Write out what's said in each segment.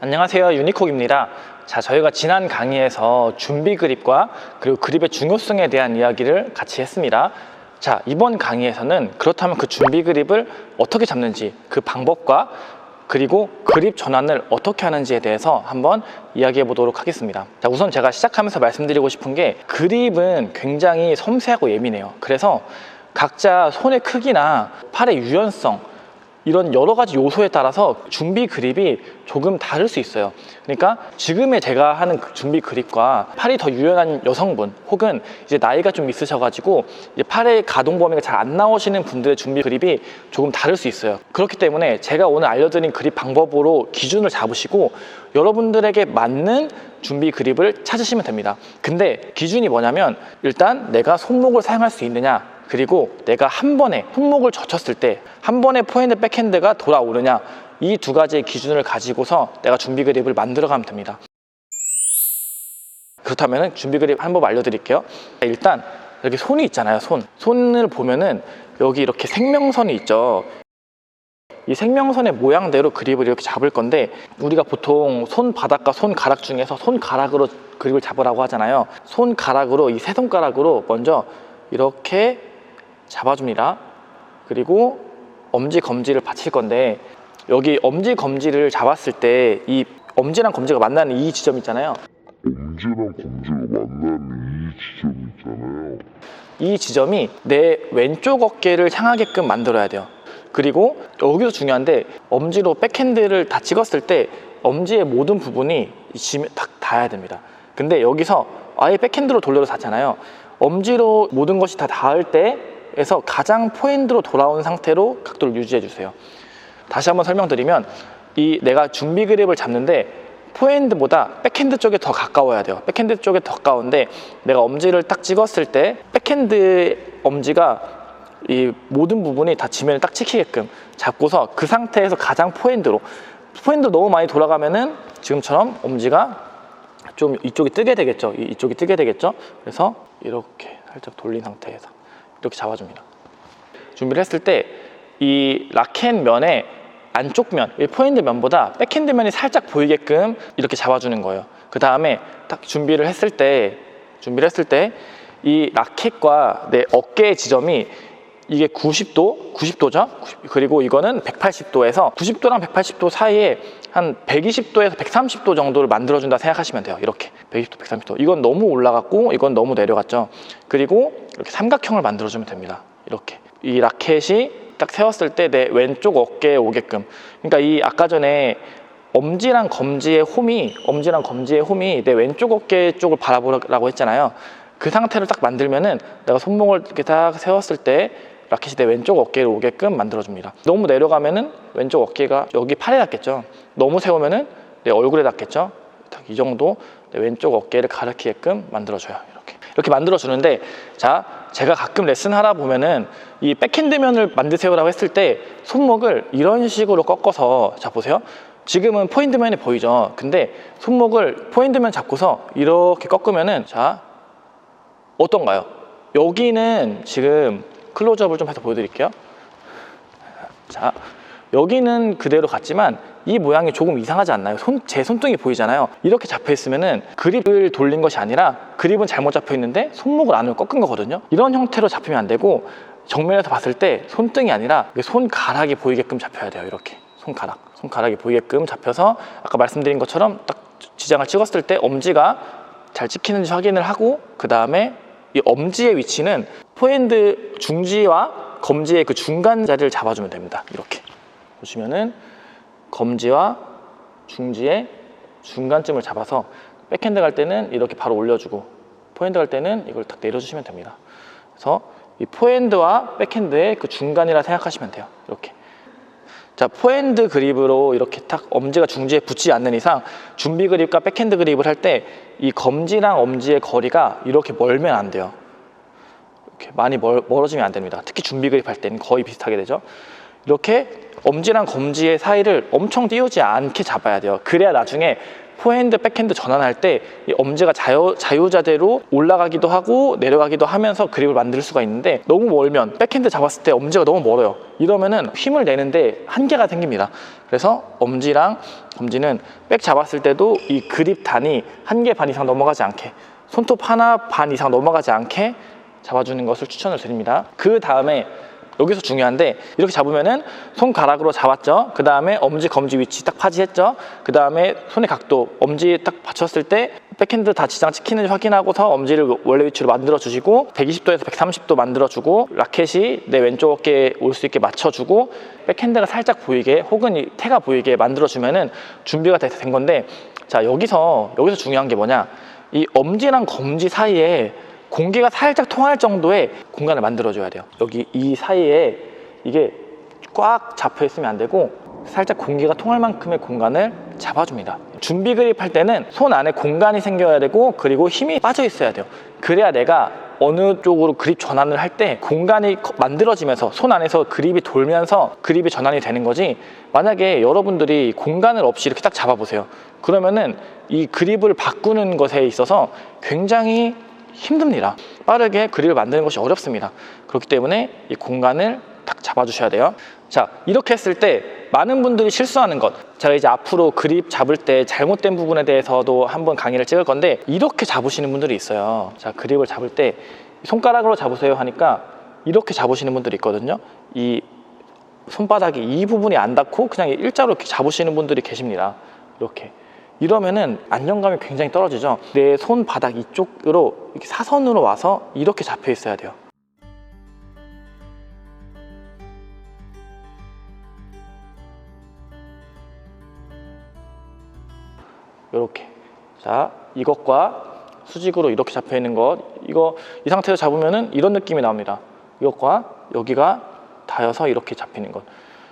안녕하세요, 유니콕입니다. 자, 저희가 지난 강의에서 준비 그립과 그리고 그립의 중요성에 대한 이야기를 같이 했습니다. 자, 이번 강의에서는 그렇다면 그 준비 그립을 어떻게 잡는지, 그 방법과 그리고 그립 전환을 어떻게 하는지에 대해서 한번 이야기해 보도록 하겠습니다. 자, 우선 제가 시작하면서 말씀드리고 싶은 게 그립은 굉장히 섬세하고 예민해요. 그래서 각자 손의 크기나 팔의 유연성, 이런 여러 가지 요소에 따라서 준비 그립이 조금 다를 수 있어요. 그러니까 지금의 제가 하는 준비 그립과 팔이 더 유연한 여성분 혹은 이제 나이가 좀 있으셔가지고 이제 팔의 가동 범위가 잘 안 나오시는 분들의 준비 그립이 조금 다를 수 있어요. 그렇기 때문에 제가 오늘 알려드린 그립 방법으로 기준을 잡으시고 여러분들에게 맞는 준비 그립을 찾으시면 됩니다. 근데 기준이 뭐냐면 일단 내가 손목을 사용할 수 있느냐, 그리고 내가 한 번에 손목을 젖혔을 때 한 번에 포핸드 백핸드가 돌아오느냐, 이 두 가지의 기준을 가지고서 내가 준비 그립을 만들어 가면 됩니다. 그렇다면 준비 그립 한 번 알려드릴게요. 일단 여기 손이 있잖아요. 손을 보면은 여기 이렇게 생명선이 있죠. 이 생명선의 모양대로 그립을 이렇게 잡을 건데, 우리가 보통 손바닥과 손가락 중에서 손가락으로 그립을 잡으라고 하잖아요. 손가락으로, 이 세 손가락으로 먼저 이렇게 잡아줍니다. 그리고 엄지, 검지를 받칠 건데, 여기 엄지, 검지를 잡았을 때 이 엄지랑 검지가 만나는 이 지점 있잖아요. 엄지랑 검지가 만나는 이 지점 있잖아요. 이 지점이 내 왼쪽 어깨를 향하게끔 만들어야 돼요. 그리고 여기서 중요한데, 엄지로 백핸드를 다 찍었을 때 엄지의 모든 부분이 딱 닿아야 됩니다. 근데 여기서 아예 백핸드로 돌려서 닿잖아요. 엄지로 모든 것이 다 닿을 때에서 가장 포핸드로 돌아온 상태로 각도를 유지해 주세요. 다시 한번 설명드리면, 이 내가 준비 그립을 잡는데 포핸드보다 백핸드 쪽에 더 가까워야 돼요. 백핸드 쪽에 더 가까운데, 내가 엄지를 딱 찍었을 때 백핸드 엄지가 이 모든 부분이 다 지면에 딱 찍히게끔 잡고서 그 상태에서 가장 포핸드로 너무 많이 돌아가면은 지금처럼 엄지가 좀 이쪽이 뜨게 되겠죠. 이쪽이 뜨게 되겠죠. 그래서 이렇게 살짝 돌린 상태에서 이렇게 잡아줍니다. 준비를 했을 때 이 라켓 면의 안쪽 면, 이 포핸드 면보다 백핸드 면이 살짝 보이게끔 이렇게 잡아주는 거예요. 그 다음에 딱 준비를 했을 때 이 라켓과 내 어깨의 지점이 이게 90도죠. 그리고 이거는 180도에서 90도랑 180도 사이에 한 120도에서 130도 정도를 만들어준다 생각하시면 돼요. 이렇게 120도, 130도. 이건 너무 올라갔고 이건 너무 내려갔죠. 그리고 이렇게 삼각형을 만들어주면 됩니다. 이렇게 이 라켓이 딱 세웠을 때 내 왼쪽 어깨에 오게끔. 그러니까 이 아까 전에 엄지랑 검지의 홈이 내 왼쪽 어깨 쪽을 바라보라고 했잖아요. 그 상태를 딱 만들면은 내가 손목을 이렇게 딱 세웠을 때 라켓이 내 왼쪽 어깨를 오게끔 만들어줍니다. 너무 내려가면은 왼쪽 어깨가 여기 팔에 닿겠죠. 너무 세우면은 내 얼굴에 닿겠죠. 딱 이 정도 내 왼쪽 어깨를 가리키게끔 만들어줘요. 이렇게 만들어주는데, 자, 제가 가끔 레슨 하다 보면은 이 백핸드면을 만드세요라고 했을 때 손목을 이런 식으로 꺾어서, 자 보세요. 지금은 포핸드면이 보이죠. 근데 손목을 포핸드면 잡고서 이렇게 꺾으면은, 자, 어떤가요? 여기는 지금 클로즈업을 좀 해서 보여드릴게요. 자, 여기는 그대로 같지만 이 모양이 조금 이상하지 않나요? 제 손등이 보이잖아요. 이렇게 잡혀 있으면은 그립을 돌린 것이 아니라 그립은 잘못 잡혀 있는데 손목을 안으로 꺾은 거거든요. 이런 형태로 잡히면 안 되고, 정면에서 봤을 때 손등이 아니라 손가락이 보이게끔 잡혀야 돼요. 이렇게 손가락이 보이게끔 잡혀서 아까 말씀드린 것처럼 딱 지장을 찍었을 때 엄지가 잘 찍히는지 확인을 하고, 그 다음에 이 엄지의 위치는 포핸드 중지와 검지의 그 중간 자리를 잡아주면 됩니다. 이렇게 보시면은 검지와 중지의 중간쯤을 잡아서 백핸드 갈 때는 이렇게 바로 올려주고, 포핸드 갈 때는 이걸 딱 내려주시면 됩니다. 그래서 이 포핸드와 백핸드의 그 중간이라 생각하시면 돼요. 이렇게. 자, 포핸드 그립으로 이렇게 딱 엄지가 중지에 붙지 않는 이상 준비 그립과 백핸드 그립을 할 때 이 검지랑 엄지의 거리가 이렇게 멀면 안 돼요. 이렇게 많이 멀어지면 안 됩니다. 특히 준비 그립 할 때는 거의 비슷하게 되죠. 이렇게 엄지랑 검지의 사이를 엄청 띄우지 않게 잡아야 돼요. 그래야 나중에 포핸드, 백핸드 전환할 때 이 엄지가 자유자재로 올라가기도 하고 내려가기도 하면서 그립을 만들 수가 있는데, 너무 멀면 백핸드 잡았을 때 엄지가 너무 멀어요. 이러면은 힘을 내는데 한계가 생깁니다. 그래서 엄지랑 검지는 백 잡았을 때도 이 그립 단이 1개 반 이상 넘어가지 않게, 손톱 하나 반 이상 넘어가지 않게 잡아주는 것을 추천을 드립니다. 그 다음에 여기서 중요한데, 이렇게 잡으면은 손가락으로 잡았죠. 그 다음에 엄지, 검지 위치 딱 파지했죠. 그 다음에 손의 각도, 엄지에 딱 받쳤을 때 백핸드 다 지장 찍히는지 확인하고서 엄지를 원래 위치로 만들어 주시고, 120도에서 130도 만들어 주고, 라켓이 내 왼쪽 어깨에 올 수 있게 맞춰 주고, 백핸드가 살짝 보이게 혹은 이 태가 보이게 만들어 주면은 준비가 된 건데, 자, 여기서 중요한 게 뭐냐, 이 엄지랑 검지 사이에 공기가 살짝 통할 정도의 공간을 만들어줘야 돼요. 여기 이 사이에 이게 꽉 잡혀 있으면 안 되고, 살짝 공기가 통할 만큼의 공간을 잡아줍니다. 준비 그립 할 때는 손 안에 공간이 생겨야 되고, 그리고 힘이 빠져 있어야 돼요. 그래야 내가 어느 쪽으로 그립 전환을 할 때 공간이 만들어지면서 손 안에서 그립이 돌면서 그립이 전환이 되는 거지, 만약에 여러분들이 공간을 없이 이렇게 딱 잡아보세요. 그러면은 이 그립을 바꾸는 것에 있어서 굉장히 힘듭니다. 빠르게 그립을 만드는 것이 어렵습니다. 그렇기 때문에 이 공간을 딱 잡아주셔야 돼요. 자, 이렇게 했을 때 많은 분들이 실수하는 것, 제가 이제 앞으로 그립 잡을 때 잘못된 부분에 대해서도 한번 강의를 찍을 건데, 이렇게 잡으시는 분들이 있어요. 자, 그립을 잡을 때 손가락으로 잡으세요 하니까 이렇게 잡으시는 분들이 있거든요. 이 손바닥이 이 부분이 안 닿고 그냥 일자로 이렇게 잡으시는 분들이 계십니다. 이렇게. 이러면은 안정감이 굉장히 떨어지죠. 내 손바닥 이쪽으로 이렇게 사선으로 와서 이렇게 잡혀 있어야 돼요. 이렇게. 자, 이것과 수직으로 이렇게 잡혀 있는 것, 이거 이 상태에서 잡으면은 이런 느낌이 나옵니다. 이것과 여기가 닿아서 이렇게 잡히는 것,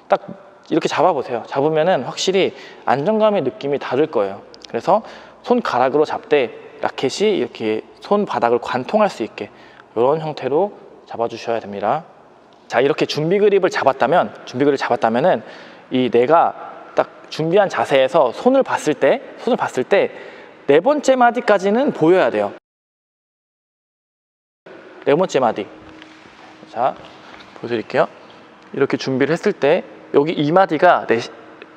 딱 이렇게 잡아보세요. 잡으면은 확실히 안정감의 느낌이 다를 거예요. 그래서 손가락으로 잡되 라켓이 이렇게 손바닥을 관통할 수 있게 이런 형태로 잡아주셔야 됩니다. 자, 이렇게 준비 그립을 잡았다면은 이 내가 딱 준비한 자세에서 손을 봤을 때 네 번째 마디까지는 보여야 돼요. 네 번째 마디. 자, 보여드릴게요. 이렇게 준비를 했을 때 여기 이 마디가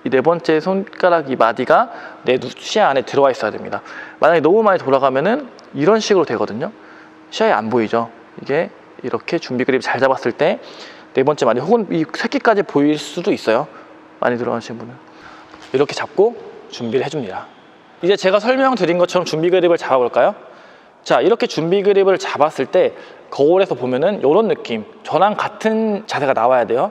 이 네 번째 손가락 이 마디가 내 시야 안에 들어와 있어야 됩니다. 만약에 너무 많이 돌아가면은 이런 식으로 되거든요. 시야에 안 보이죠. 이게 이렇게 준비 그립 잘 잡았을 때 네 번째 마디 혹은 이 새끼까지 보일 수도 있어요. 많이 들어가시는 분은 이렇게 잡고 준비를 해줍니다. 이제 제가 설명드린 것처럼 준비 그립을 잡아볼까요? 자, 이렇게 준비 그립을 잡았을 때 거울에서 보면은 이런 느낌, 저랑 같은 자세가 나와야 돼요.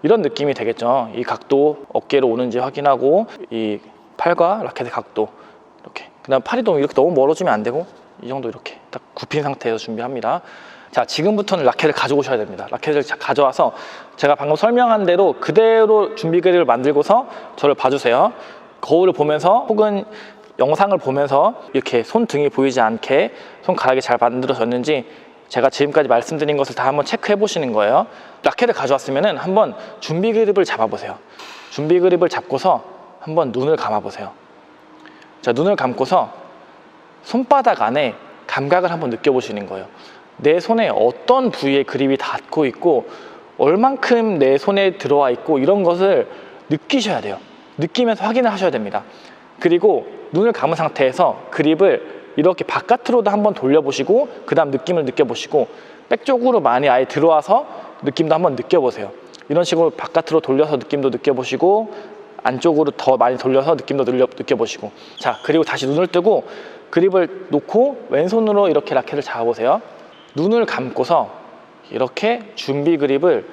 이런 느낌이 되겠죠. 이 각도 어깨로 오는지 확인하고, 이 팔과 라켓의 각도 이렇게. 그다음 팔이 이렇게 너무 멀어지면 안 되고, 이 정도 이렇게 딱 굽힌 상태에서 준비합니다. 자, 지금부터는 라켓을 가져오셔야 됩니다. 라켓을 가져와서 제가 방금 설명한 대로 그대로 준비 그립을 만들고서 저를 봐주세요. 거울을 보면서 혹은 영상을 보면서 이렇게 손등이 보이지 않게 손가락이 잘 만들어졌는지 제가 지금까지 말씀드린 것을 다 한번 체크해 보시는 거예요. 라켓을 가져왔으면 한번 준비 그립을 잡아보세요. 준비 그립을 잡고서 한번 눈을 감아보세요. 자, 눈을 감고서 손바닥 안에 감각을 한번 느껴보시는 거예요. 내 손에 어떤 부위에 그립이 닿고 있고 얼만큼 내 손에 들어와 있고 이런 것을 느끼셔야 돼요. 느끼면서 확인을 하셔야 됩니다. 그리고 눈을 감은 상태에서 그립을 이렇게 바깥으로도 한번 돌려보시고, 그 다음 느낌을 느껴보시고, 백 쪽으로 많이 아예 들어와서 느낌도 한번 느껴보세요. 이런 식으로 바깥으로 돌려서 느낌도 느껴보시고, 안쪽으로 더 많이 돌려서 느낌도 느껴보시고. 자, 그리고 다시 눈을 뜨고 그립을 놓고 왼손으로 이렇게 라켓을 잡아보세요. 눈을 감고서 이렇게 준비 그립을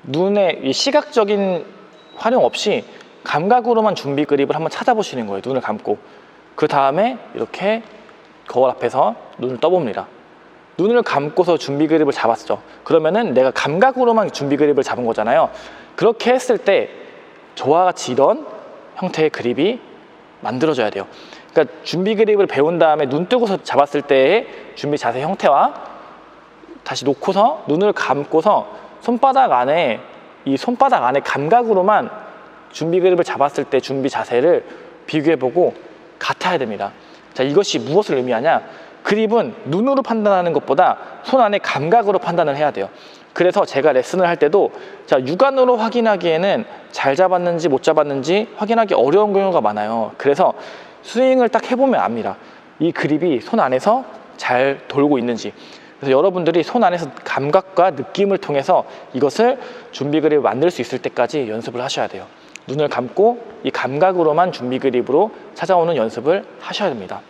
눈에 이 시각적인 활용 없이 감각으로만 준비 그립을 한번 찾아보시는 거예요. 눈을 감고. 그 다음에 이렇게 거울 앞에서 눈을 떠봅니다. 눈을 감고서 준비 그립을 잡았죠. 그러면은 내가 감각으로만 준비 그립을 잡은 거잖아요. 그렇게 했을 때 저와 같이 이런 형태의 그립이 만들어져야 돼요. 그러니까 준비 그립을 배운 다음에 눈 뜨고서 잡았을 때의 준비 자세 형태와 다시 놓고서 눈을 감고서 손바닥 안에 감각으로만 준비 그립을 잡았을 때 준비 자세를 비교해보고 같아야 됩니다. 자, 이것이 무엇을 의미하냐? 그립은 눈으로 판단하는 것보다 손 안의 감각으로 판단을 해야 돼요. 그래서 제가 레슨을 할 때도 자, 육안으로 확인하기에는 잘 잡았는지 못 잡았는지 확인하기 어려운 경우가 많아요. 그래서 스윙을 딱 해보면 압니다. 이 그립이 손 안에서 잘 돌고 있는지. 그래서 여러분들이 손 안에서 감각과 느낌을 통해서 이것을 준비 그립을 만들 수 있을 때까지 연습을 하셔야 돼요. 눈을 감고 이 감각으로만 준비 그립으로 찾아오는 연습을 하셔야 됩니다.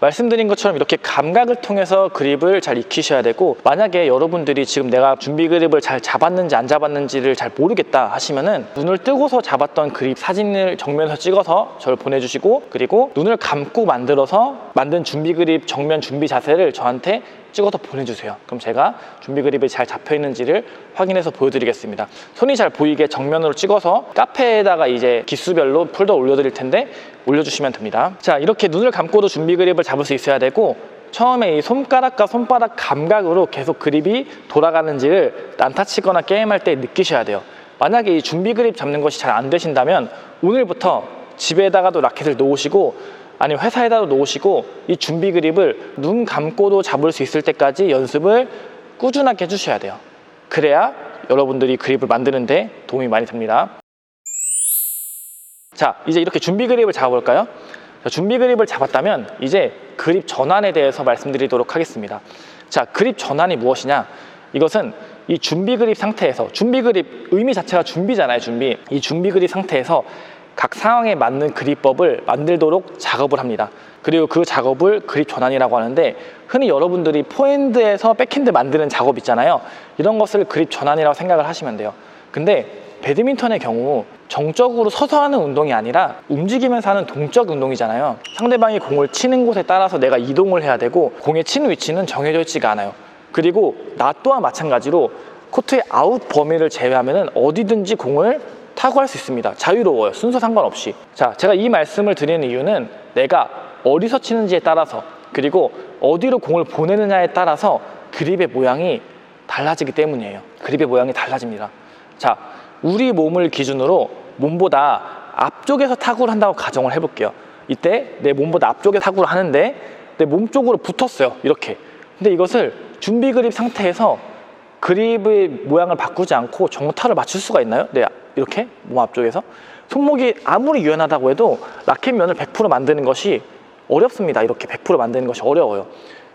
말씀드린 것처럼 이렇게 감각을 통해서 그립을 잘 익히셔야 되고, 만약에 여러분들이 지금 내가 준비 그립을 잘 잡았는지 안 잡았는지를 잘 모르겠다 하시면은 눈을 뜨고서 잡았던 그립 사진을 정면에서 찍어서 저를 보내주시고, 그리고 눈을 감고 만든 준비 그립 정면 준비 자세를 저한테 찍어서 보내주세요. 그럼 제가 준비 그립이 잘 잡혀 있는지를 확인해서 보여드리겠습니다. 손이 잘 보이게 정면으로 찍어서 카페에다가 이제 기수별로 폴더 올려드릴 텐데 올려주시면 됩니다. 자, 이렇게 눈을 감고도 준비 그립을 잡을 수 있어야 되고, 처음에 이 손가락과 손바닥 감각으로 계속 그립이 돌아가는지를 난타 치거나 게임할 때 느끼셔야 돼요. 만약에 이 준비 그립 잡는 것이 잘 안 되신다면 오늘부터 집에다가도 라켓을 놓으시고 아니면 회사에다도 놓으시고 이 준비 그립을 눈 감고도 잡을 수 있을 때까지 연습을 꾸준하게 해주셔야 돼요. 그래야 여러분들이 그립을 만드는데 도움이 많이 됩니다. 자, 이제 이렇게 준비 그립을 잡아볼까요? 준비 그립을 잡았다면 이제 그립 전환에 대해서 말씀드리도록 하겠습니다. 자, 그립 전환이 무엇이냐? 이것은 이 준비 그립 상태에서, 준비 그립 의미 자체가 준비잖아요, 준비. 이 준비 그립 상태에서 각 상황에 맞는 그립법을 만들도록 작업을 합니다. 그리고 그 작업을 그립 전환이라고 하는데, 흔히 여러분들이 포핸드에서 백핸드 만드는 작업 있잖아요. 이런 것을 그립 전환이라고 생각을 하시면 돼요. 근데 배드민턴의 경우 정적으로 서서 하는 운동이 아니라 움직이면서 하는 동적 운동이잖아요. 상대방이 공을 치는 곳에 따라서 내가 이동을 해야 되고, 공의 치는 위치는 정해져 있지가 않아요. 그리고 나 또한 마찬가지로 코트의 아웃 범위를 제외하면 어디든지 공을 타고 할 수 있습니다. 자유로워요. 순서 상관없이. 자, 제가 이 말씀을 드리는 이유는 내가 어디서 치는지에 따라서, 그리고 어디로 공을 보내느냐에 따라서 그립의 모양이 달라지기 때문이에요. 그립의 모양이 달라집니다. 자, 우리 몸을 기준으로 몸보다 앞쪽에서 타구를 한다고 가정을 해볼게요. 이때 내 몸보다 앞쪽에 타구를 하는데 내 몸 쪽으로 붙었어요. 이렇게. 근데 이것을 준비 그립 상태에서 그립의 모양을 바꾸지 않고 정타를 맞출 수가 있나요? 네, 이렇게 몸 앞쪽에서. 손목이 아무리 유연하다고 해도 라켓 면을 100% 만드는 것이 어렵습니다. 이렇게 100% 만드는 것이 어려워요.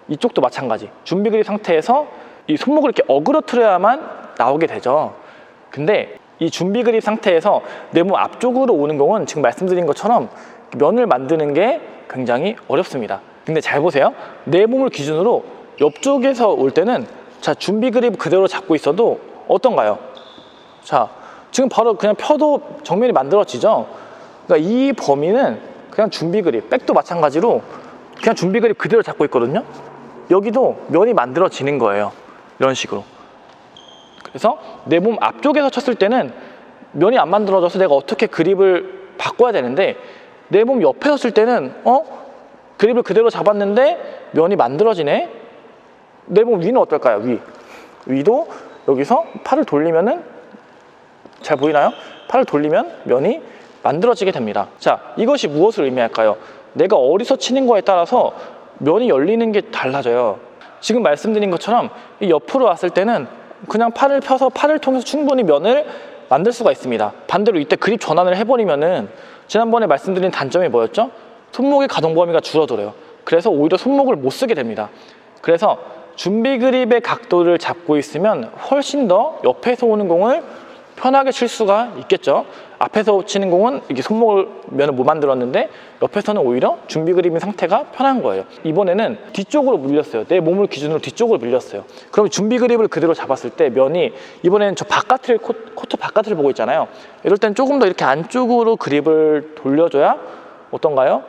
이쪽도 마찬가지. 준비 그립 상태에서 이 손목을 이렇게 어그러뜨려야만 나오게 되죠. 근데 이 준비 그립 상태에서 내 몸 앞쪽으로 오는 공은 지금 말씀드린 것처럼 면을 만드는 게 굉장히 어렵습니다. 근데 잘 보세요. 내 몸을 기준으로 옆쪽에서 올 때는, 자, 준비 그립 그대로 잡고 있어도 어떤가요? 자, 지금 바로 그냥 펴도 정면이 만들어지죠. 그러니까 이 범위는 그냥 준비 그립, 백도 마찬가지로 그냥 준비 그립 그대로 잡고 있거든요. 여기도 면이 만들어지는 거예요. 이런 식으로. 그래서 내 몸 앞쪽에서 쳤을 때는 면이 안 만들어져서 내가 어떻게 그립을 바꿔야 되는데, 내 몸 옆에서 칠 때는 그립을 그대로 잡았는데 면이 만들어지네. 내 몸 위는 어떨까요? 위도 여기서 팔을 돌리면은, 잘 보이나요? 팔을 돌리면 면이 만들어지게 됩니다. 자, 이것이 무엇을 의미할까요? 내가 어디서 치는 거에 따라서 면이 열리는 게 달라져요. 지금 말씀드린 것처럼 이 옆으로 왔을 때는 그냥 팔을 펴서 팔을 통해서 충분히 면을 만들 수가 있습니다. 반대로 이때 그립 전환을 해버리면은, 지난번에 말씀드린 단점이 뭐였죠? 손목의 가동 범위가 줄어들어요. 그래서 오히려 손목을 못 쓰게 됩니다. 그래서 준비 그립의 각도를 잡고 있으면 훨씬 더 옆에서 오는 공을 편하게 칠 수가 있겠죠. 앞에서 치는 공은 이게 손목을 면을 못 만들었는데 옆에서는 오히려 준비 그립인 상태가 편한 거예요. 이번에는 뒤쪽으로 밀렸어요. 내 몸을 기준으로 뒤쪽으로 밀렸어요. 그럼 준비 그립을 그대로 잡았을 때 면이, 이번에는 저 바깥을, 코트 바깥을 보고 있잖아요. 이럴 땐 조금 더 이렇게 안쪽으로 그립을 돌려줘야 어떤가요?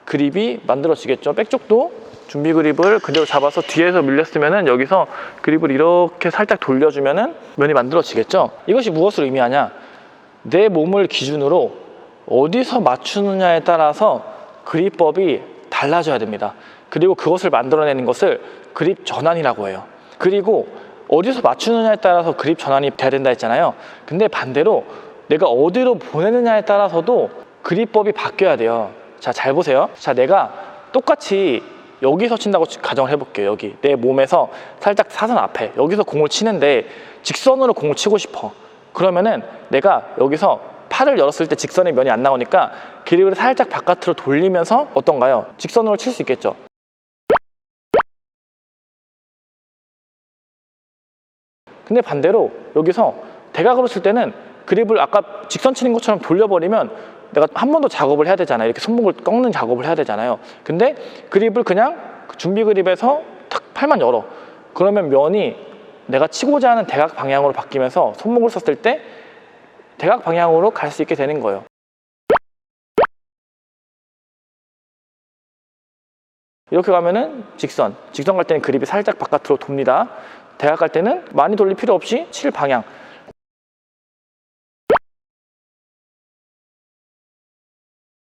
그립이 만들어지겠죠. 백쪽도 준비 그립을 그대로 잡아서 뒤에서 밀렸으면은 여기서 그립을 이렇게 살짝 돌려주면은 면이 만들어지겠죠. 이것이 무엇을 의미하냐? 내 몸을 기준으로 어디서 맞추느냐에 따라서 그립법이 달라져야 됩니다. 그리고 그것을 만들어내는 것을 그립 전환이라고 해요. 그리고 어디서 맞추느냐에 따라서 그립 전환이 돼야 된다 했잖아요. 근데 반대로 내가 어디로 보내느냐에 따라서도 그립법이 바뀌어야 돼요. 자, 잘 보세요. 자, 내가 똑같이 여기서 친다고 가정을 해볼게요. 여기 내 몸에서 살짝 사선 앞에 여기서 공을 치는데 직선으로 공을 치고 싶어. 그러면은 내가 여기서 팔을 열었을 때 직선의 면이 안 나오니까 그립을 살짝 바깥으로 돌리면서 어떤가요? 직선으로 칠 수 있겠죠. 근데 반대로 여기서 대각으로 칠 때는 그립을 아까 직선 치는 것처럼 돌려버리면 내가 한 번 더 작업을 해야 되잖아요. 이렇게 손목을 꺾는 작업을 해야 되잖아요. 근데 그립을 그냥 준비 그립에서 탁 팔만 열어. 그러면 면이 내가 치고자 하는 대각 방향으로 바뀌면서 손목을 썼을 때 대각 방향으로 갈 수 있게 되는 거예요. 이렇게 가면은 직선 갈 때는 그립이 살짝 바깥으로 돕니다. 대각 갈 때는 많이 돌릴 필요 없이 칠 방향.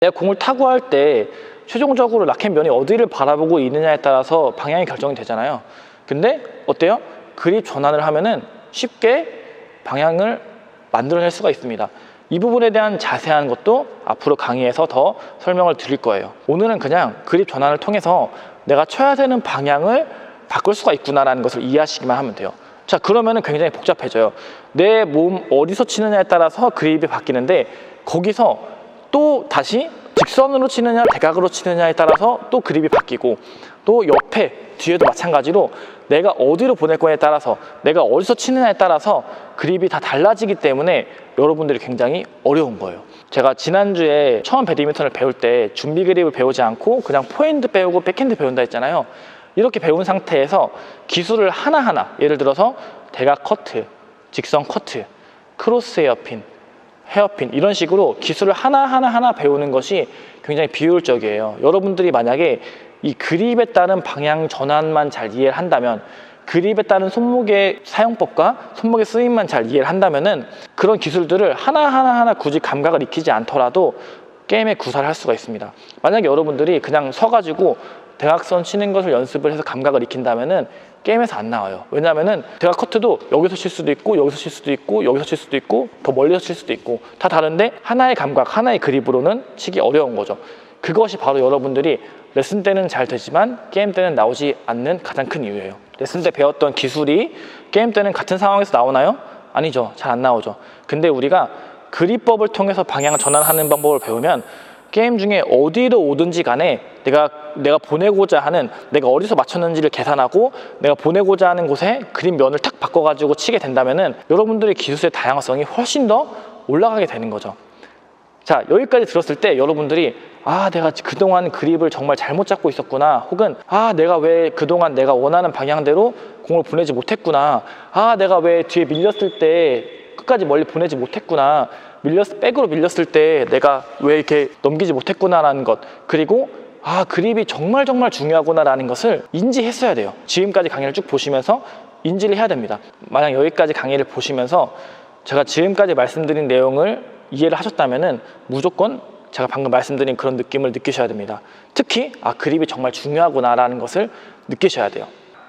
내가 공을 타구 할 때 최종적으로 라켓 면이 어디를 바라보고 있느냐에 따라서 방향이 결정이 되잖아요. 근데 어때요? 그립 전환을 하면은 쉽게 방향을 만들어낼 수가 있습니다. 이 부분에 대한 자세한 것도 앞으로 강의에서 더 설명을 드릴 거예요. 오늘은 그냥 그립 전환을 통해서 내가 쳐야 되는 방향을 바꿀 수가 있구나라는 것을 이해하시기만 하면 돼요. 자, 그러면은 굉장히 복잡해져요. 내 몸 어디서 치느냐에 따라서 그립이 바뀌는데 거기서 또 다시 직선으로 치느냐 대각으로 치느냐에 따라서 또 그립이 바뀌고 또 옆에 뒤에도 마찬가지로 내가 어디로 보낼 거냐에 따라서 내가 어디서 치느냐에 따라서 그립이 다 달라지기 때문에 여러분들이 굉장히 어려운 거예요. 제가 지난주에 처음 배드민턴을 배울 때 준비 그립을 배우지 않고 그냥 포핸드 배우고 백핸드 배운다 했잖아요. 이렇게 배운 상태에서 기술을 하나하나 예를 들어서 대각 커트, 직선 커트, 크로스 헤어핀 이런 식으로 기술을 하나하나 배우는 것이 굉장히 비효율적이에요. 여러분들이 만약에 이 그립에 따른 방향 전환만 잘 이해를 한다면 그립에 따른 손목의 사용법과 손목의 스윙만 잘 이해를 한다면은 그런 기술들을 하나하나 굳이 감각을 익히지 않더라도 게임에 구사를 할 수가 있습니다. 만약에 여러분들이 그냥 서가지고 대각선 치는 것을 연습을 해서 감각을 익힌다면은 게임에서 안 나와요. 왜냐하면은 대각 커트도 여기서 칠 수도 있고 여기서 칠 수도 있고 여기서 칠 수도 있고 더 멀리서 칠 수도 있고 다 다른데 하나의 감각, 하나의 그립으로는 치기 어려운 거죠. 그것이 바로 여러분들이 레슨 때는 잘 되지만 게임 때는 나오지 않는 가장 큰 이유예요. 레슨 때 배웠던 기술이 게임 때는 같은 상황에서 나오나요? 아니죠. 잘 안 나오죠. 근데 우리가 그립법을 통해서 방향 전환하는 방법을 배우면 게임 중에 어디로 오든지 간에 내가 보내고자 하는 내가 어디서 맞췄는지를 계산하고 내가 보내고자 하는 곳에 그림 면을 탁 바꿔가지고 치게 된다면은 여러분들의 기술의 다양성이 훨씬 더 올라가게 되는 거죠. 자, 여기까지 들었을 때 여러분들이 내가 그동안 그립을 정말 잘못 잡고 있었구나, 혹은 내가 왜 그동안 내가 원하는 방향대로 공을 보내지 못했구나, 내가 왜 뒤에 밀렸을 때 끝까지 멀리 보내지 못했구나, 백으로 밀렸을 때 내가 왜 이렇게 넘기지 못했구나라는 것, 그리고 그립이 정말 중요하구나라는 것을 인지했어야 돼요. 지금까지 강의를 쭉 보시면서 인지를 해야 됩니다. 만약 여기까지 강의를 보시면서 제가 지금까지 말씀드린 내용을 이해를 하셨다면은 무조건 제가 방금 말씀드린 그런 느낌을 느끼셔야 됩니다. 특히 그립이 정말 중요하구나라는 것을 느끼셔야 돼요.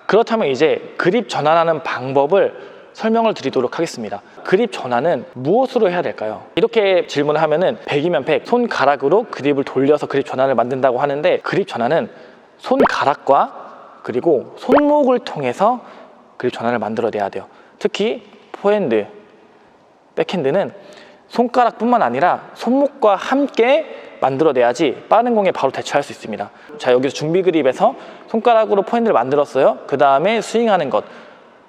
그렇다면 이제 그립 전환하는 방법을 설명을 드리도록 하겠습니다. 그립 전환은 무엇으로 해야 될까요? 이렇게 질문을 하면은 100이면 100, 손가락으로 그립을 돌려서 그립 전환을 만든다고 하는데 그립 전환은 손가락과 그리고 손목을 통해서 그립 전환을 만들어내야 돼요. 특히 포핸드, 백핸드는 손가락뿐만 아니라 손목과 함께 만들어내야지 빠른 공에 바로 대처할 수 있습니다. 자, 여기서 준비 그립에서 손가락으로 포핸드를 만들었어요. 그 다음에 스윙하는 것,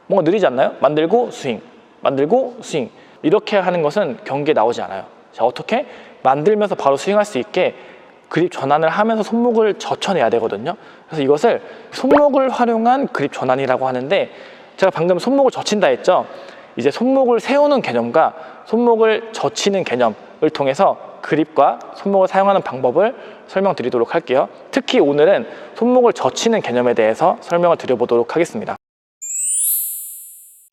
뭔가 느리지 않나요? 만들고 스윙, 만들고 스윙, 이렇게 하는 것은 경기에 나오지 않아요. 자, 어떻게? 만들면서 바로 스윙할 수 있게 그립 전환을 하면서 손목을 젖혀내야 되거든요. 그래서 이것을 손목을 활용한 그립 전환이라고 하는데, 제가 방금 손목을 젖힌다 했죠. 이제 손목을 세우는 개념과 손목을 젖히는 개념을 통해서 그립과 손목을 사용하는 방법을 설명드리도록 할게요. 특히 오늘은 손목을 젖히는 개념에 대해서 설명을 드려보도록 하겠습니다.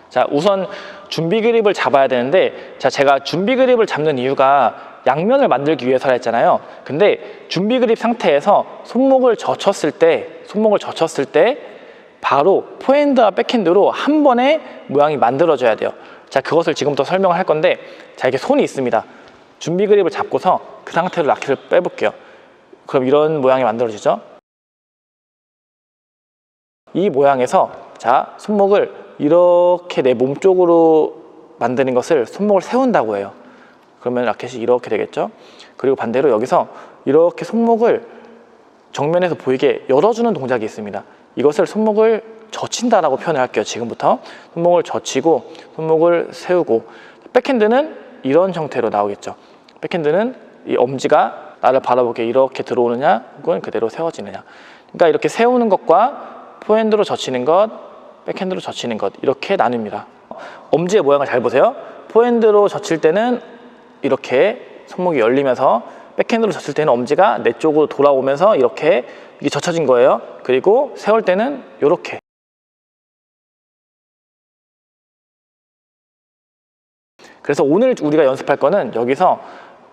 자, 우선 준비 그립을 잡아야 되는데, 제가 준비 그립을 잡는 이유가 양면을 만들기 위해서라 했잖아요. 근데 준비 그립 상태에서 손목을 젖혔을 때 바로 포핸드와 백핸드로 한 번에 모양이 만들어져야 돼요. 자, 그것을 지금부터 설명을 할 건데, 자, 이렇게 손이 있습니다. 준비 그립을 잡고서 그 상태로 라켓을 빼볼게요. 그럼 이런 모양이 만들어지죠. 이 모양에서 자, 손목을 이렇게 내 몸 쪽으로 만드는 것을 손목을 세운다고 해요. 그러면 라켓이 이렇게 되겠죠. 그리고 반대로 여기서 이렇게 손목을 정면에서 보이게 열어주는 동작이 있습니다. 이것을 손목을 젖힌다라고 표현을 할게요. 지금부터 손목을 젖히고 손목을 세우고, 백핸드는 이런 형태로 나오겠죠. 백핸드는 이 엄지가 나를 바라보게 이렇게 들어오느냐 혹은 그대로 세워지느냐. 그러니까 이렇게 세우는 것과 포핸드로 젖히는 것, 백핸드로 젖히는 것, 이렇게 나뉩니다. 엄지의 모양을 잘 보세요. 포핸드로 젖힐 때는 이렇게 손목이 열리면서, 백핸드로 젖힐 때는 엄지가 내 쪽으로 돌아오면서 이렇게 이게 젖혀진 거예요. 그리고 세울 때는 이렇게. 그래서 오늘 우리가 연습할 거는 여기서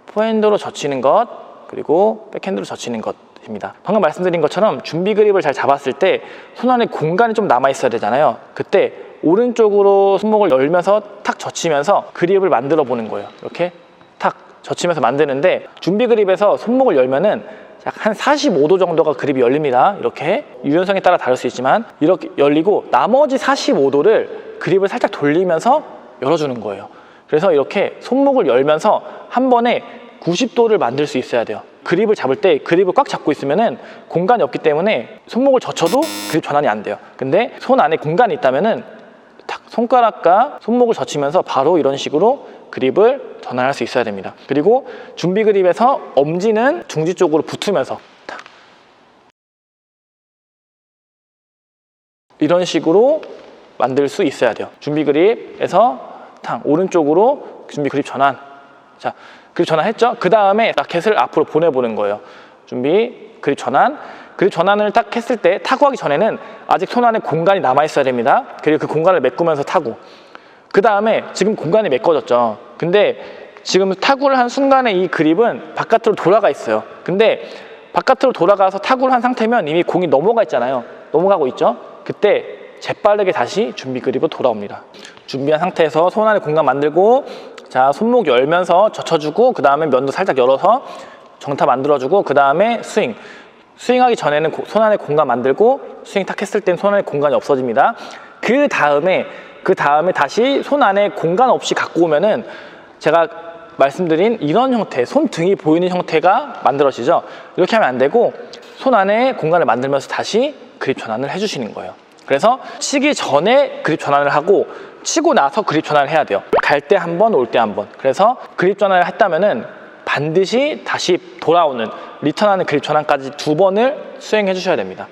포핸드로 젖히는 것, 그리고 백핸드로 젖히는 것입니다. 방금 말씀드린 것처럼 준비 그립을 잘 잡았을 때 손 안에 공간이 좀 남아 있어야 되잖아요. 그때 오른쪽으로 손목을 열면서 탁 젖히면서 그립을 만들어 보는 거예요. 이렇게 탁 젖히면서 만드는데, 준비 그립에서 손목을 열면은 약 한 45도 정도가 그립이 열립니다. 이렇게 유연성에 따라 다를 수 있지만 이렇게 열리고, 나머지 45도를 그립을 살짝 돌리면서 열어주는 거예요. 그래서 이렇게 손목을 열면서 한 번에 90도를 만들 수 있어야 돼요. 그립을 잡을 때 그립을 꽉 잡고 있으면은 공간이 없기 때문에 손목을 젖혀도 그립 전환이 안 돼요. 근데 손 안에 공간이 있다면은 탁 손가락과 손목을 젖히면서 바로 이런 식으로 그립을 전환할 수 있어야 됩니다. 그리고 준비 그립에서 엄지는 중지 쪽으로 붙으면서 탁 이런 식으로 만들 수 있어야 돼요. 준비 그립에서 탕 오른쪽으로 준비 그립 전환. 자, 그립 전환했죠? 그 다음에 라켓을 앞으로 보내보는 거예요. 준비 그립 전환. 그립 전환을 딱 했을 때 타구 하기 전에는 아직 손 안에 공간이 남아 있어야 됩니다. 그리고 그 공간을 메꾸면서 타구. 그 다음에 지금 공간이 메꿔졌죠. 근데 지금 타구를 한 순간에 이 그립은 바깥으로 돌아가 있어요. 근데 바깥으로 돌아가서 타구를 한 상태면 이미 공이 넘어가 있잖아요. 넘어가고 있죠? 그때 재빠르게 다시 준비 그립으로 돌아옵니다. 준비한 상태에서 손 안에 공간 만들고, 자, 손목 열면서 젖혀주고, 그 다음에 면도 살짝 열어서 정타 만들어주고, 그 다음에 스윙. 스윙하기 전에는 손 안에 공간 만들고, 스윙 탁 했을 땐 손 안에 공간이 없어집니다. 그 다음에 다시 손 안에 공간 없이 갖고 오면은 제가 말씀드린 이런 형태, 손등이 보이는 형태가 만들어지죠. 이렇게 하면 안 되고 손 안에 공간을 만들면서 다시 그립 전환을 해주시는 거예요. 그래서 치기 전에 그립 전환을 하고 치고 나서 그립 전환을 해야 돼요. 갈 때 한 번, 올 때 한 번. 그래서 그립 전환을 했다면은 반드시 다시 돌아오는 리턴하는 그립 전환까지 2번을 수행해 주셔야 됩니다.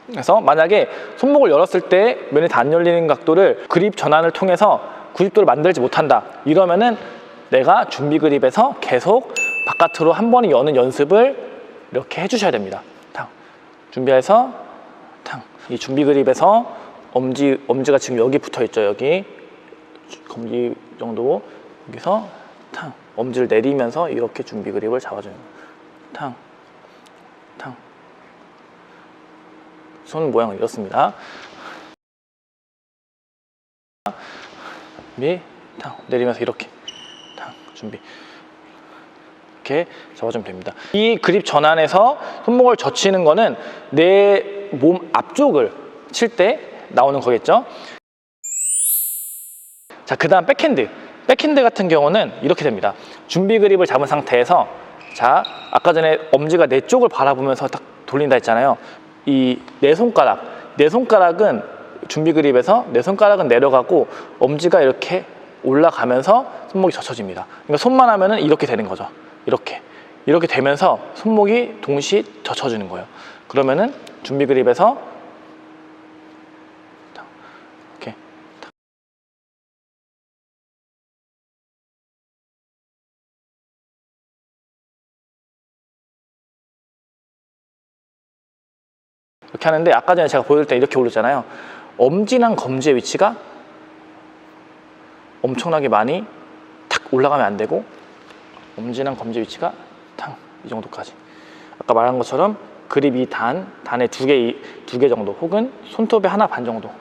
그래서 만약에 손목을 열었을 때 면이 다 안 열리는 각도를 그립 전환을 통해서 90도를 만들지 못한다, 이러면은 내가 준비 그립에서 계속 바깥으로 한 번에 여는 연습을 이렇게 해주셔야 됩니다. 탕. 준비해서 탕. 이 준비 그립에서 엄지가 지금 여기 붙어 있죠. 여기 검지 정도. 여기서 탕. 엄지를 내리면서 이렇게 준비 그립을 잡아주는 거예요. 탕. 탕. 손 모양은 이렇습니다. 준비, 탕, 내리면서 이렇게, 탕, 준비. 이렇게 잡아주면 됩니다. 이 그립 전환에서 손목을 젖히는 거는 내 몸 앞쪽을 칠 때 나오는 거겠죠. 자, 그 다음 백핸드. 백핸드 같은 경우는 이렇게 됩니다. 준비 그립을 잡은 상태에서, 자, 아까 전에 엄지가 내 쪽을 바라보면서 딱 돌린다 했잖아요. 이 내 손가락은 준비 그립에서 내 손가락은 내려가고 엄지가 이렇게 올라가면서 손목이 젖혀집니다. 그러니까 손만 하면은 이렇게 되는 거죠. 이렇게 되면서 손목이 동시에 젖혀주는 거예요. 그러면은 준비 그립에서 이렇게 이렇게 하는데, 아까 전에 제가 보여드릴 때 이렇게 올렸잖아요. 엄지랑 검지의 위치가 엄청나게 많이 탁 올라가면 안 되고, 엄지랑 검지 위치가 탕, 이 정도까지. 아까 말한 것처럼 그립이 단에 두 개 정도, 혹은 손톱에 하나 반 정도.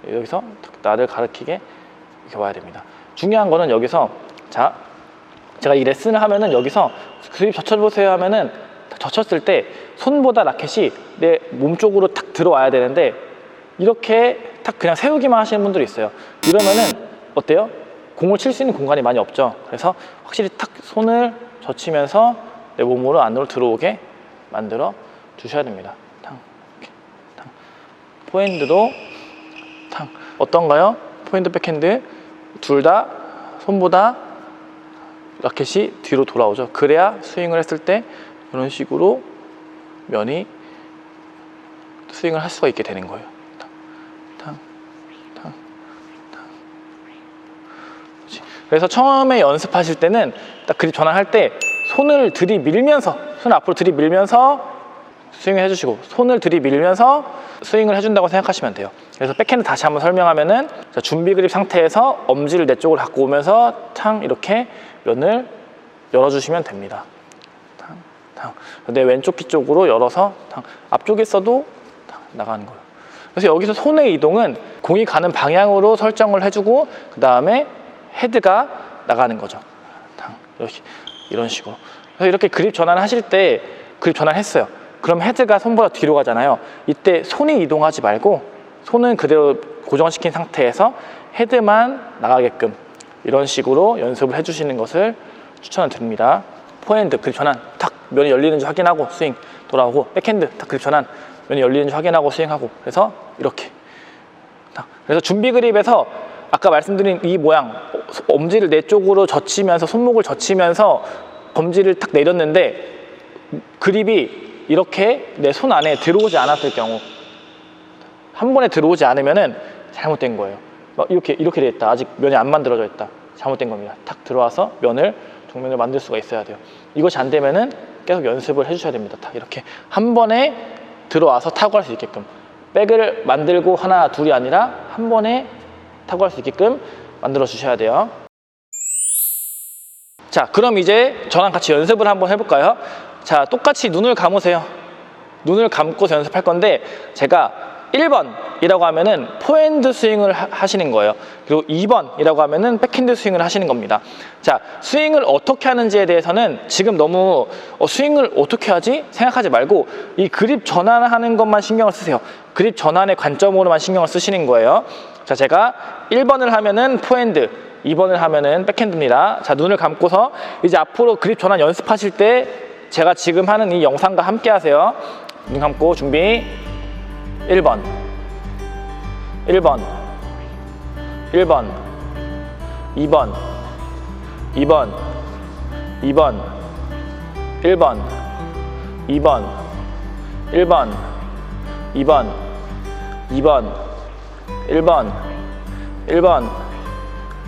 여기서 나를 가리키게 이렇게 와야 됩니다. 중요한 거는 여기서, 자, 제가 이 레슨을 하면은 여기서 그립 젖혀보세요 하면은 젖혔을 때 손보다 라켓이 내 몸 쪽으로 탁 들어와야 되는데 이렇게 탁 그냥 세우기만 하시는 분들이 있어요. 이러면은 어때요? 공을 칠 수 있는 공간이 많이 없죠. 그래서 확실히 탁 손을 젖히면서 내 몸으로 안으로 들어오게 만들어 주셔야 됩니다. 탕, 이렇게, 탕. 포핸드도 탕. 어떤가요? 포핸드 백핸드 둘 다 손보다 라켓이 뒤로 돌아오죠. 그래야 스윙을 했을 때 이런 식으로 면이 스윙을 할 수가 있게 되는 거예요. 탕, 탕, 탕, 탕. 그래서 처음에 연습하실 때는 딱 그립 전환할 때 손을 들이밀면서, 손을 앞으로 들이밀면서 스윙을 해주시고, 손을 들이밀면서 스윙을 해준다고 생각하시면 돼요. 그래서 백핸드 다시 한번 설명하면은, 준비 그립 상태에서 엄지를 내 쪽으로 갖고 오면서 탕 이렇게 면을 열어주시면 됩니다. 탕, 탕. 내 왼쪽 귀 쪽으로 열어서 탕. 앞쪽에 있어도 탕 나가는 거예요. 그래서 여기서 손의 이동은 공이 가는 방향으로 설정을 해주고, 그 다음에 헤드가 나가는 거죠. 탕. 이렇게, 이런 식으로. 그래서 이렇게 그립 전환하실 때, 그립 전환했어요. 그럼 헤드가 손보다 뒤로 가잖아요. 이때 손이 이동하지 말고 손은 그대로 고정시킨 상태에서 헤드만 나가게끔 이런 식으로 연습을 해주시는 것을 추천을 드립니다. 포핸드 그립 전환 탁 면이 열리는지 확인하고 스윙 돌아오고, 백핸드 탁 그립 전환 면이 열리는지 확인하고 스윙하고, 그래서 이렇게 탁. 그래서 준비 그립에서 아까 말씀드린 이 모양, 엄지를 내 쪽으로 젖히면서 손목을 젖히면서 검지를 탁 내렸는데 그립이 이렇게 내 손 안에 들어오지 않았을 경우, 한 번에 들어오지 않으면은 잘못된 거예요. 막 이렇게 돼 있다. 아직 면이 안 만들어져 있다. 잘못된 겁니다. 탁 들어와서 정면을 만들 수가 있어야 돼요. 이것이 안 되면은 계속 연습을 해주셔야 됩니다. 탁 이렇게 한 번에 들어와서 타고 할 수 있게끔, 백을 만들고 하나 둘이 아니라 한 번에 타고 할 수 있게끔 만들어 주셔야 돼요. 자, 그럼 이제 저랑 같이 연습을 한번 해볼까요? 자, 똑같이 눈을 감으세요. 눈을 감고서 연습할 건데, 제가 1번이라고 하면은 포핸드 스윙을 하시는 거예요. 그리고 2번이라고 하면은 백핸드 스윙을 하시는 겁니다. 자, 스윙을 어떻게 하는지에 대해서는 지금 너무 스윙을 어떻게 하지? 생각하지 말고 이 그립 전환하는 것만 신경을 쓰세요. 그립 전환의 관점으로만 신경을 쓰시는 거예요. 자, 제가 1번을 하면은 포핸드, 2번을 하면은 백핸드입니다. 자, 눈을 감고서 이제 앞으로 그립 전환 연습하실 때 제가 지금 하는 이 영상과 함께 하세요. 눈 감고 준비. 1번 1번 1번 2번 2번 2번 1번 2번 1번 2번 2번 1번 1번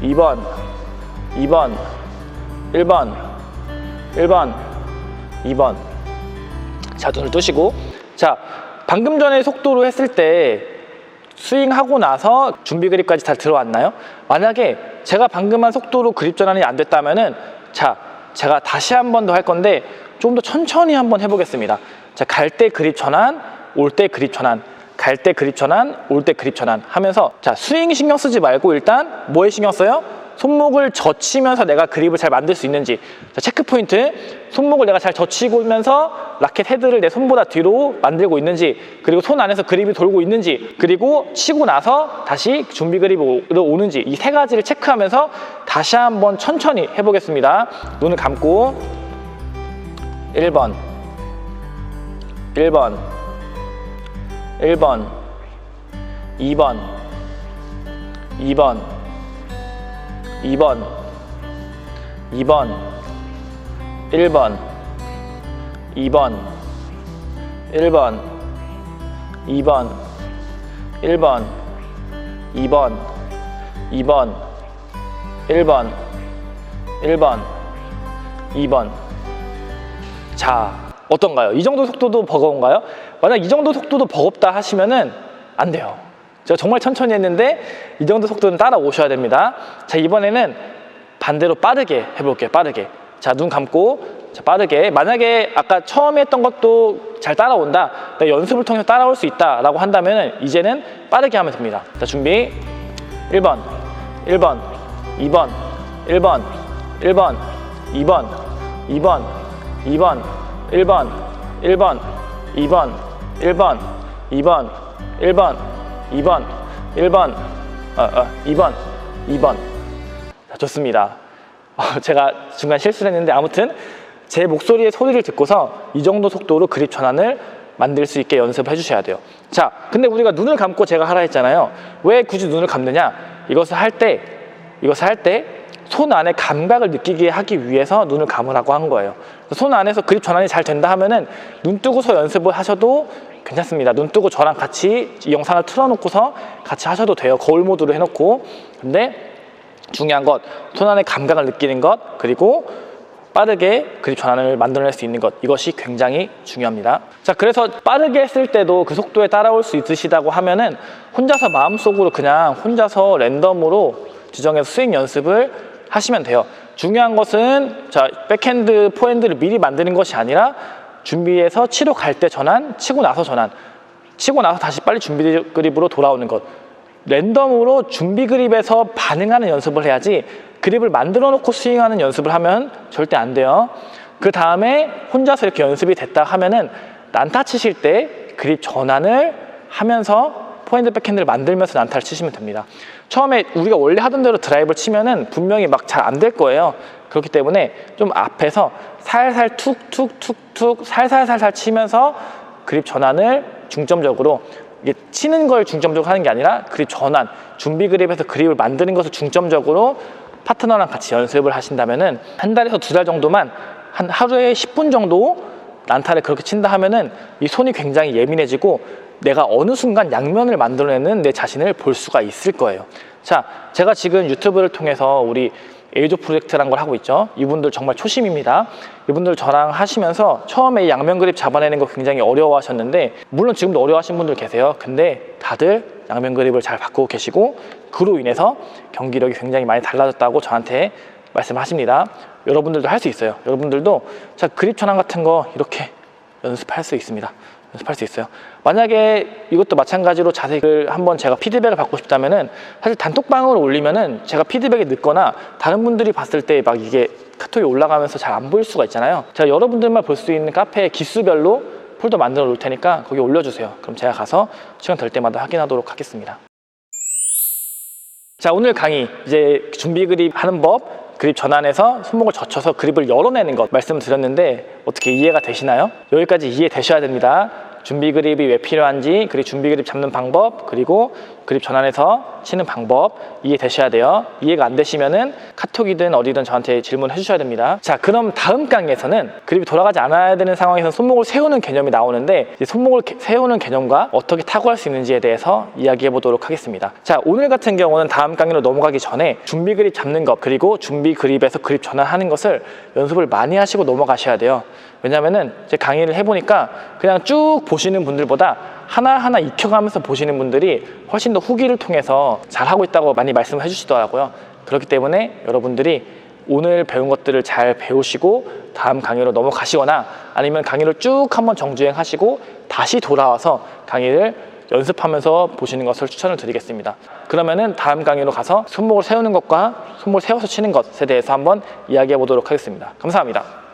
2번 2번 1번 1번 2번. 자, 눈을 뜨시고, 자, 방금 전에 속도로 했을 때 스윙하고 나서 준비 그립까지 잘 들어왔나요? 만약에 제가 방금 한 속도로 그립 전환이 안 됐다면은, 자, 제가 다시 한 번 더 할 건데 좀 더 천천히 한번 해보겠습니다. 자, 갈 때 그립 전환, 올 때 그립 전환, 갈 때 그립 전환, 올 때 그립 전환 하면서, 자, 스윙 신경 쓰지 말고 일단 뭐에 신경 써요? 손목을 젖히면서 내가 그립을 잘 만들 수 있는지. 자, 체크 포인트. 손목을 내가 잘 젖히면서 라켓 헤드를 내 손보다 뒤로 만들고 있는지, 그리고 손 안에서 그립이 돌고 있는지, 그리고 치고 나서 다시 준비 그립으로 오는지, 이 세 가지를 체크하면서 다시 한번 천천히 해보겠습니다. 눈을 감고 1번 1번 1번 2번 2번 2번 2번 1번 2번 1번 2번 1번 2번 2번 1번 1번 2번. 자, 어떤가요? 이 정도 속도도 버거운가요? 만약 이 정도 속도도 버겁다 하시면은 안 돼요. 제가 정말 천천히 했는데 이 정도 속도는 따라오셔야 됩니다. 자, 이번에는 반대로 빠르게 해볼게요. 빠르게. 자, 눈 감고, 자, 빠르게. 만약에 아까 처음에 했던 것도 잘 따라온다, 연습을 통해서 따라올 수 있다 라고 한다면 이제는 빠르게 하면 됩니다. 자, 준비. 1번 1번 2번 1번 1번 2번, 2번, 2번, 1번, 1번, 2번, 1번, 2번, 1번, 2번, 1번, 2번, 2번. 자, 좋습니다. 제가 중간 실수를 했는데 아무튼 제 목소리의 소리를 듣고서 이 정도 속도로 그립 전환을 만들 수 있게 연습을 해주셔야 돼요. 자, 근데 우리가 눈을 감고 제가 하라 했잖아요. 왜 굳이 눈을 감느냐? 이것을 할 때 손 안에 감각을 느끼게 하기 위해서 눈을 감으라고 한 거예요. 손 안에서 그립 전환이 잘 된다 하면은 눈 뜨고서 연습을 하셔도 괜찮습니다. 눈 뜨고 저랑 같이 이 영상을 틀어놓고서 같이 하셔도 돼요. 거울 모드로 해놓고. 근데 중요한 것, 손 안에 감각을 느끼는 것, 그리고 빠르게 그립 전환을 만들어낼 수 있는 것, 이것이 굉장히 중요합니다. 자, 그래서 빠르게 했을 때도 그 속도에 따라올 수 있으시다고 하면은 혼자서 마음속으로 그냥 혼자서 랜덤으로 지정해서 스윙 연습을 하시면 돼요. 중요한 것은 자, 백핸드, 포핸드를 미리 만드는 것이 아니라 준비해서 치러 갈 때 전환, 치고 나서 전환, 치고 나서 다시 빨리 준비 그립으로 돌아오는 것. 랜덤으로 준비 그립에서 반응하는 연습을 해야지 그립을 만들어 놓고 스윙하는 연습을 하면 절대 안 돼요. 그 다음에 혼자서 이렇게 연습이 됐다 하면은 난타 치실 때 그립 전환을 하면서 포핸드 백핸드를 만들면서 난타를 치시면 됩니다. 처음에 우리가 원래 하던 대로 드라이브를 치면은 분명히 막 잘 안 될 거예요. 그렇기 때문에 좀 앞에서 살살 툭툭툭툭 살살살살 치면서 그립 전환을 중점적으로, 이게 치는 걸 중점적으로 하는 게 아니라 그립 전환, 준비 그립에서 그립을 만드는 것을 중점적으로 파트너랑 같이 연습을 하신다면은 한 달에서 2달 정도만, 한 하루에 10분 정도 난타를 그렇게 친다 하면은 이 손이 굉장히 예민해지고 내가 어느 순간 양면을 만들어내는 내 자신을 볼 수가 있을 거예요. 자, 제가 지금 유튜브를 통해서 우리 에이조 프로젝트라는 걸 하고 있죠. 이분들 정말 초심입니다. 이분들 저랑 하시면서 처음에 이 양면 그립 잡아내는 거 굉장히 어려워하셨는데, 물론 지금도 어려워하시는 분들 계세요. 근데 다들 양면 그립을 잘 바꾸고 계시고 그로 인해서 경기력이 굉장히 많이 달라졌다고 저한테 말씀하십니다. 여러분들도 할 수 있어요. 여러분들도 자, 그립 전환 같은 거 이렇게 연습할 수 있습니다. 연습할 수 있어요. 만약에 이것도 마찬가지로 자세를 한번 제가 피드백을 받고 싶다면은 사실 단톡방으로 올리면은 제가 피드백이 늦거나 다른 분들이 봤을 때 막 이게 카톡이 올라가면서 잘 안 보일 수가 있잖아요. 제가 여러분들만 볼 수 있는 카페 기수별로 폴더 만들어 놓을 테니까 거기 올려주세요. 그럼 제가 가서 시간 될 때마다 확인하도록 하겠습니다. 자, 오늘 강의 이제 준비 그립 하는 법, 그립 전환해서 손목을 젖혀서 그립을 열어내는 것 말씀드렸는데 어떻게 이해가 되시나요? 여기까지 이해되셔야 됩니다. 준비 그립이 왜 필요한지, 그리고 준비 그립 잡는 방법, 그리고 그립 전환해서 치는 방법 이해되셔야 돼요. 이해가 안 되시면은 카톡이든 어디든 저한테 질문해 주셔야 됩니다. 자, 그럼 다음 강의에서는 그립이 돌아가지 않아야 되는 상황에서 손목을 세우는 개념이 나오는데, 이제 손목을 세우는 개념과 어떻게 타구할 수 있는지에 대해서 이야기해 보도록 하겠습니다. 자, 오늘 같은 경우는 다음 강의로 넘어가기 전에 준비 그립 잡는 것, 그리고 준비 그립에서 그립 전환하는 것을 연습을 많이 하시고 넘어가셔야 돼요. 왜냐면은 제 강의를 해보니까 그냥 쭉 보시는 분들보다 하나하나 익혀가면서 보시는 분들이 훨씬 더 후기를 통해서 잘하고 있다고 많이 말씀을 해주시더라고요. 그렇기 때문에 여러분들이 오늘 배운 것들을 잘 배우시고 다음 강의로 넘어가시거나 아니면 강의를 쭉 한번 정주행하시고 다시 돌아와서 강의를 연습하면서 보시는 것을 추천을 드리겠습니다. 그러면은 다음 강의로 가서 손목을 세우는 것과 손목을 세워서 치는 것에 대해서 한번 이야기해 보도록 하겠습니다. 감사합니다.